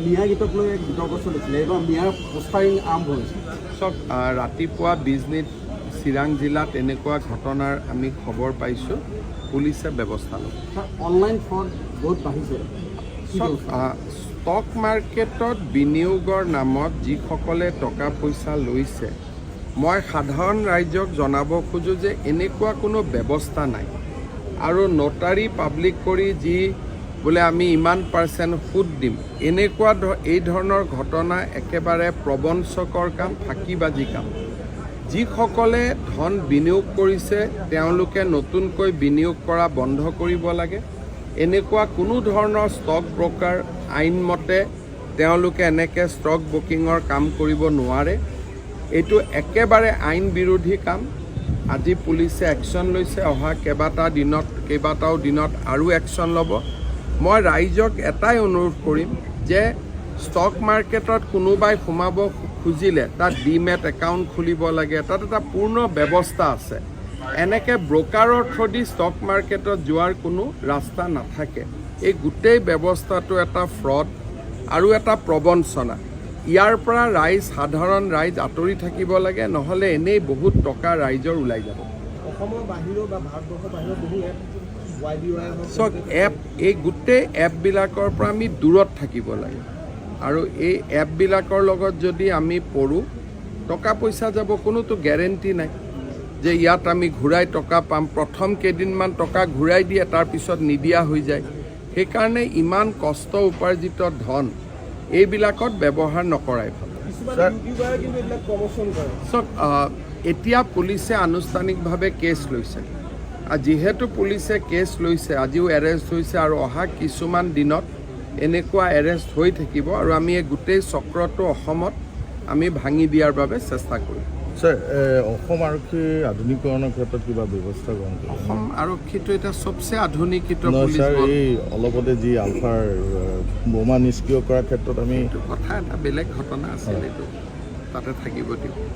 মিয়া গীতক লৈ এক বিতৰ্ক চলিছিলে এইবাৰ মিয়াৰ পোষ্টাৰিং আৰম্ভ হৈছে চাওক ৰাতিপুৱা বিজনীত চিৰাং জিলাত এনেকুৱা ঘটনাৰ আমি খবৰ পাইছোঁ পুলিচে ব্যৱস্থা ল'ব অনলাইন ফ্ৰড বহুত বাঢ়িছে ষ্টক মাৰ্কেটত বিনিয়োগৰ নামত যিসকলে টকা পইচা লৈছে মই সাধাৰণ ৰাইজক জনাব খোজোঁ যে এনেকুৱা কোনো ব্যৱস্থা নাই আৰু নটাৰী পাব্লিক কৰি যি বোলে আমি ইমান % সুদ দিম এনেকুৱা এই ধৰণৰ ঘটনা একেবাৰে প্ৰবঞ্চকৰ কাম ফাঁকিবাজি কাম যিসকলে ধন বিনিয়োগ কৰিছে তেওঁলোকে নতুনকৈ বিনিয়োগ কৰা বন্ধ কৰিব লাগে এনেকুৱা কোনো ধৰণৰ ষ্টক ব্ৰকাৰ আইনমতে তেওঁলোকে এনেকৈ ষ্টক ব্ৰকিঙৰ কাম কৰিব নোৱাৰে এইটো একেবাৰে আইন বিৰোধী কাম আজি পুলিচে একশ্যন লৈছে অহা কেইবাটাও দিনত আৰু একশ্যন ল'ব মই ৰাইজক এটাই অনুৰোধ কৰিম যে ষ্টক মাৰ্কেটত কোনোবাই সোমাব খুজিলে তাত ডিমেট একাউণ্ট খুলিব লাগে তাত এটা পূৰ্ণ ব্যৱস্থা আছে এনেকৈ ব্ৰকাৰৰ থ্ৰুদি ষ্টক মাৰ্কেটত যোৱাৰ কোনো ৰাস্তা নাথাকে এই গোটেই ব্যৱস্থাটো এটা ফ্ৰড আৰু এটা প্ৰবঞ্চনা ইয়াৰ পৰা সাধাৰণ ৰাইজ আঁতৰি থাকিব লাগে নহ'লে এনেই বহুত টকা ৰাইজৰ ওলাই যাব অসমৰ বাহিৰৰ বা ভাৰতবৰ্ষৰ বাহিৰৰ বহু চাওক এই গোটেই এপবিলাকৰ পৰা আমি দূৰত থাকিব লাগে আৰু এই এপবিলাকৰ লগত যদি আমি পৰোঁ টকা পইচা যাব কোনোতো গেৰেণ্টি নাই যে ইয়াত আমি ঘূৰাই টকা পাম প্ৰথম কেইদিনমান টকা ঘূৰাই দিয়ে তাৰপিছত নিদিয়া হৈ যায় সেইকাৰণে ইমান কষ্ট উপাৰ্জিত ধন এইবিলাকত ব্যৱহাৰ নকৰাই ভাল চাওক এতিয়া পুলিচে আনুষ্ঠানিকভাৱে কেছ লৈছে যিহেতু পুলিচে কেছ লৈছে আজিও এৰেষ্ট হৈছে আৰু অহা কিছুমান দিনত এনেকুৱা এৰেষ্ট হৈ থাকিব আৰু আমি এই গোটেই চক্ৰটো অসমত আমি ভাঙি দিয়াৰ বাবে চেষ্টা কৰিম ছাৰ অসম আৰক্ষী আধুনিকৰণৰ ক্ষেত্ৰত কিবা ব্যৱস্থা গ্ৰহণ কৰিব অসম আৰক্ষীটো এটা চবচে আধুনিকীত পুলিচ ছাৰ এই অলপতে যি আলফাৰ বোমা নিষ্ক্ৰিয় কৰাৰ ক্ষেত্ৰত আমি কথা এটা বেলেগ ঘটনা আছিল এইটো তাতে থাকিব দিওঁ